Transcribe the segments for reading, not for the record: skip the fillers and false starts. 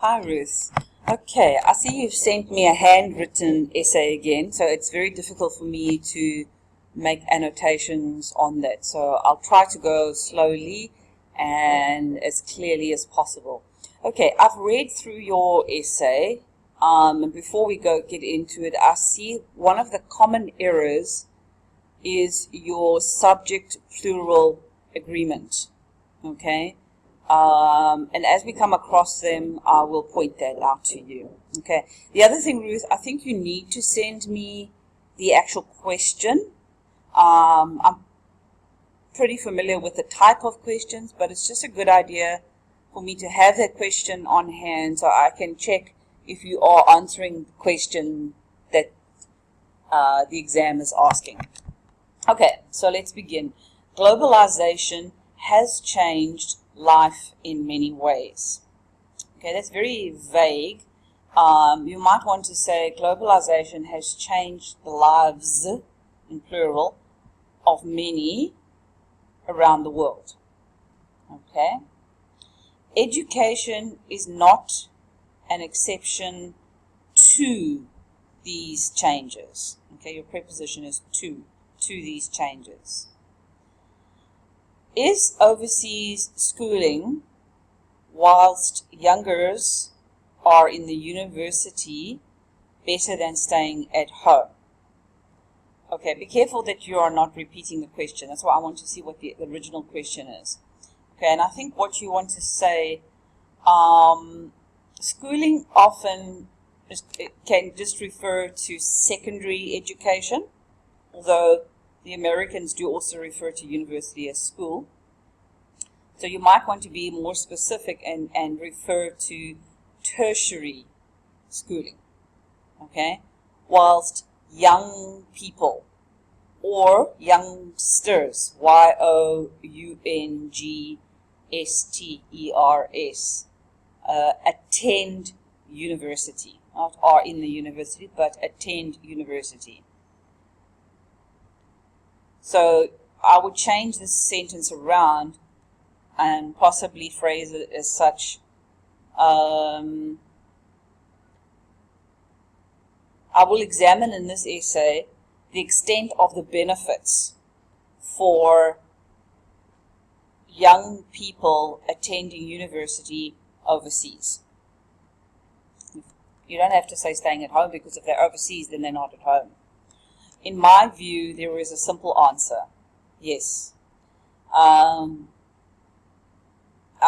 Hi, Ruth. Okay, I see you've sent me a handwritten essay again, so it's very difficult for me to make annotations on that. So I'll try to go slowly and as clearly as possible. Okay, I've read through your essay, and before we get into it, I see one of the common errors is your subject plural agreement. Okay. And as we come across them, I will point that out to you. Okay. The other thing, Ruth, I think you need to send me the actual question. I'm pretty familiar with the type of questions, but it's just a good idea for me to have that question on hand so I can check if you are answering the question that the exam is asking. Okay, so let's begin. Globalization has changed life in many ways. Okay, that's very vague. You might want to say globalization has changed the lives, in plural, of many around the world. Okay. Education is not an exception to these changes. Okay, your preposition is to these changes. Is overseas schooling whilst youngers are in the university better than staying at home? Okay, be careful that you are not repeating the question. That's why I want to see what the original question is. Okay, and I think what you want to say, schooling often can just refer to secondary education, although the Americans do also refer to university as school. So you might want to be more specific and refer to tertiary schooling. Okay? Whilst young people or youngsters, youngsters, attend university. Not are in the university, but attend university. So I would change this sentence around and possibly phrase it as such. I will examine in this essay the extent of the benefits for young people attending university overseas. You don't have to say staying at home, because if they're overseas, then they're not at home. In my view, there is a simple answer. Yes. I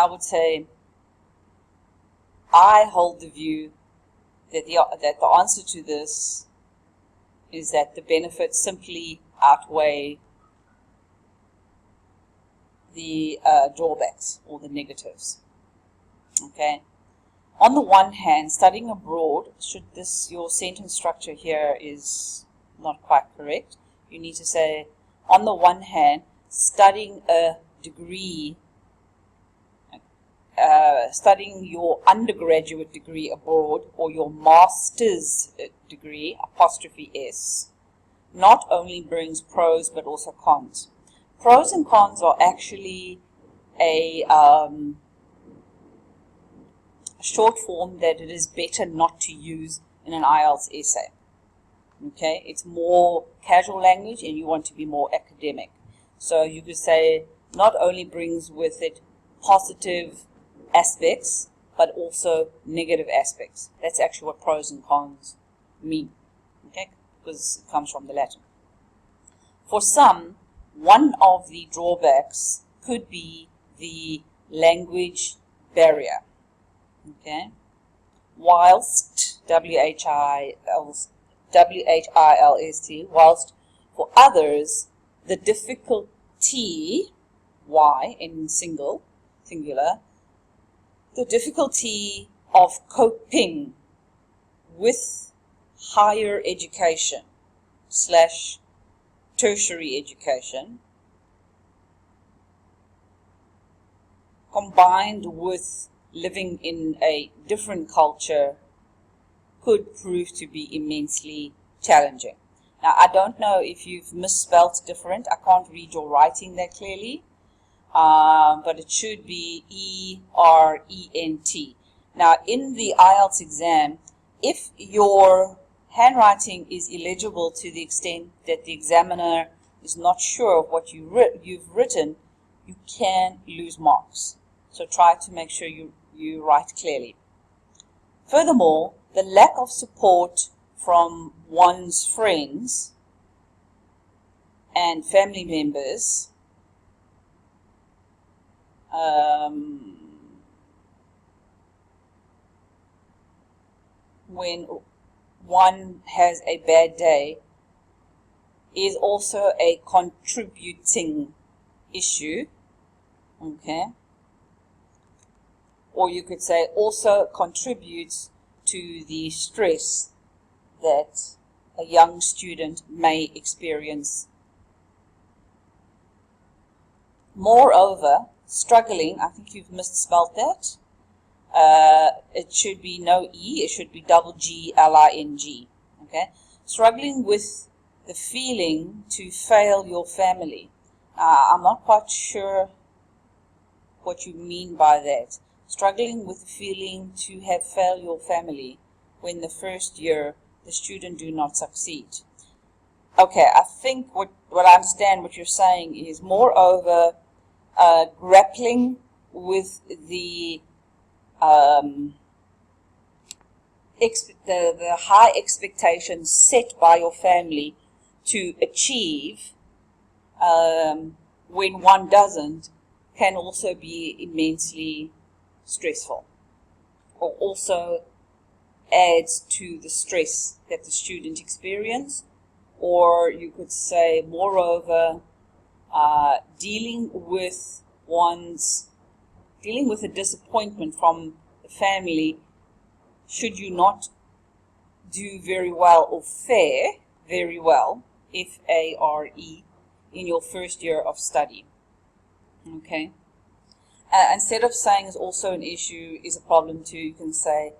would say I hold the view that the answer to this is that the benefits simply outweigh the drawbacks or the negatives. Okay. On the one hand, studying abroad, your sentence structure here is not quite correct. You need to say, on the one hand, studying a degree, studying your undergraduate degree abroad or your master's degree, apostrophe S, not only brings pros but also cons. Pros and cons are actually a short form that it is better not to use in an IELTS essay. Okay, it's more casual language and you want to be more academic. So you could say not only brings with it positive aspects, but also negative aspects. That's actually what pros and cons mean. Okay, because it comes from the Latin. For some, one of the drawbacks could be the language barrier. Okay, whilst WHILST, whilst for others the difficulty, Y in singular, the difficulty of coping with higher education / tertiary education combined with living in a different culture could prove to be immensely challenging. Now, I don't know if you've misspelt different. I can't read your writing that clearly, but it should be E-R-E-N-T. Now, in the IELTS exam, if your handwriting is illegible to the extent that the examiner is not sure of what you've written, you can lose marks. So try to make sure you write clearly. Furthermore, the lack of support from one's friends and family members when one has a bad day is also a contributing issue, okay? Or you could say also contributes to the stress that a young student may experience. Moreover, struggling, I think you've misspelled that. It should be no E, it should be double G-L-I-N-G. Okay? Struggling with the feeling to fail your family. I'm not quite sure what you mean by that. Struggling with the feeling to have failed your family when the first year the student do not succeed. Okay, I think what I understand what you're saying is moreover grappling with the high expectations set by your family to achieve when one doesn't can also be immensely stressful, or also adds to the stress that the student experiences. Or you could say moreover dealing with a disappointment from the family should you not do very well or fare very well, F-A-R-E, in your first year of study. Okay. Instead of saying is also an issue, is a problem too, you can say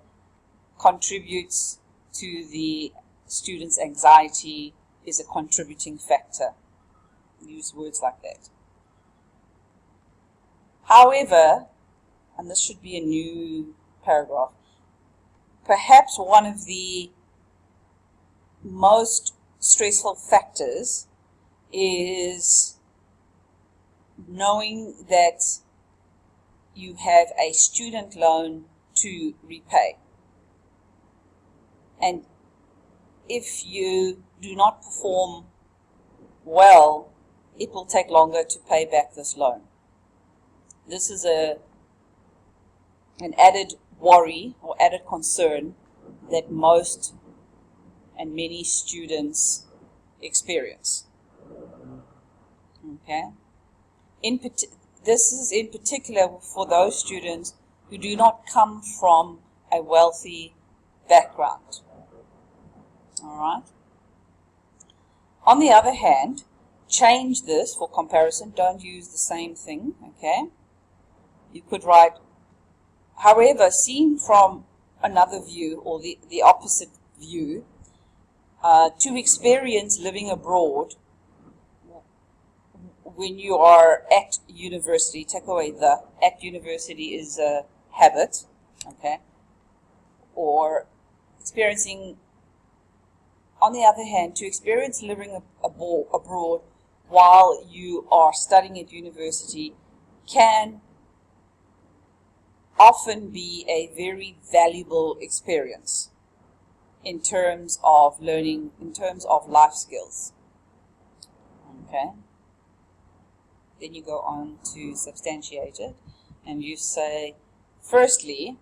contributes to the student's anxiety, is a contributing factor. Use words like that. However, and this should be a new paragraph, perhaps one of the most stressful factors is knowing that you have a student loan to repay. And if you do not perform well, it will take longer to pay back this loan. This is an added worry or added concern that most and many students experience. Okay? This is in particular for those students who do not come from a wealthy background. Alright? On the other hand, change this for comparison. Don't use the same thing. Okay? You could write, however, seen from another view or the opposite view, to experience living abroad when you are at university, take away the at university is a habit, okay, or experiencing, on the other hand, to experience living abroad while you are studying at university can often be a very valuable experience in terms of learning, in terms of life skills. Okay. Then you go on to substantiate it, and you say, firstly,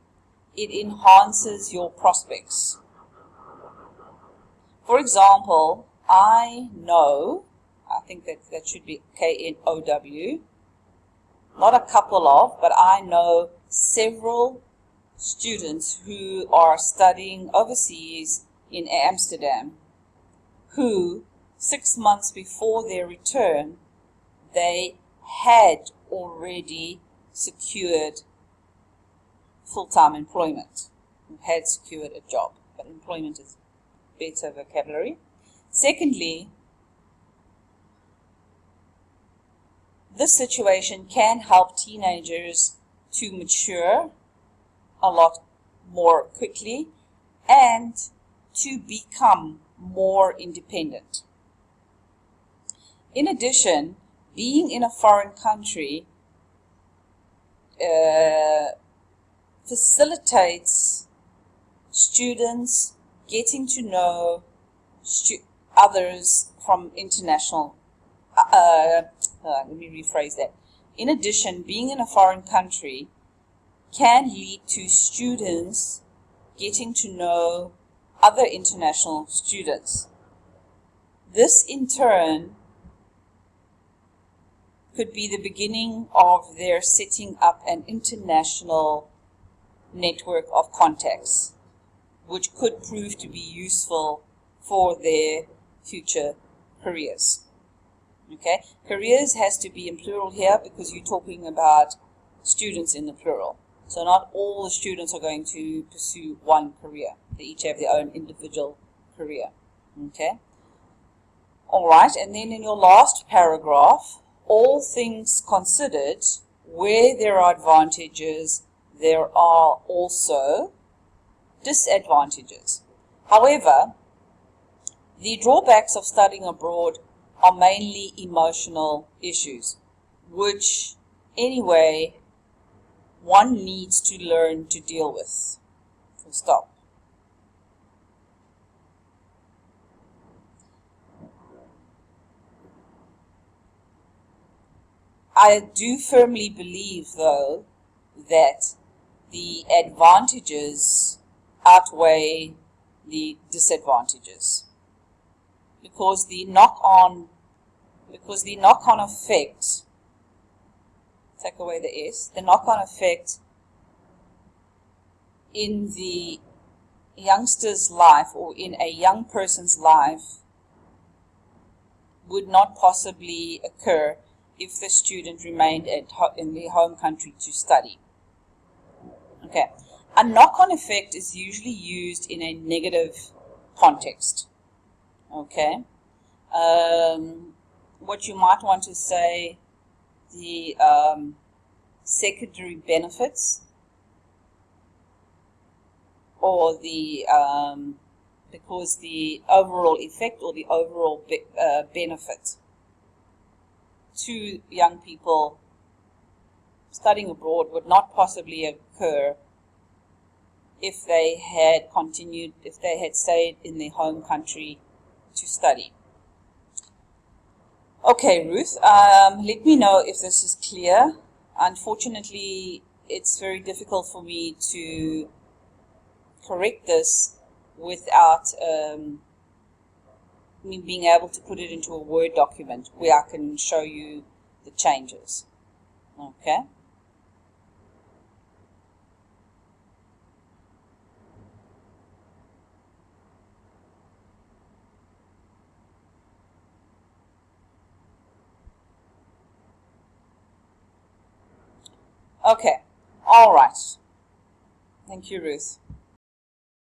it enhances your prospects. For example, I know, I think that should be K-N-O-W, not a couple of, but I know several students who are studying overseas in Amsterdam who 6 months before their return they had already secured full-time employment, had secured a job, but employment is better vocabulary. Secondly, this situation can help teenagers to mature a lot more quickly and to become more independent. In addition, being in a foreign country facilitates students getting to know others from international. Let me rephrase that. In addition, being in a foreign country can lead to students getting to know other international students. This in turn could be the beginning of their setting up an international network of contacts, which could prove to be useful for their future careers. Okay, careers has to be in plural here because you're talking about students in the plural. So not all the students are going to pursue one career. They each have their own individual career. Okay. All right, and then in your last paragraph, all things considered, where there are advantages, there are also disadvantages. However, the drawbacks of studying abroad are mainly emotional issues, which anyway one needs to learn to deal with. Full stop. I do firmly believe, though, that the advantages outweigh the disadvantages, because the knock-on effect, take away the S, the knock-on effect in the youngster's life or in a young person's life would not possibly occur if the student remained in the home country to study. Okay, a knock-on effect is usually used in a negative context. Okay, what you might want to say, the secondary benefits, or the because the overall effect or the overall benefit to young people studying abroad would not possibly occur if they had continued, if they had stayed in their home country to study. Okay, Ruth, let me know if this is clear. Unfortunately, it's very difficult for me to correct this without me being able to put it into a Word document where I can show you the changes. Okay? Okay, all right. Thank you, Ruth.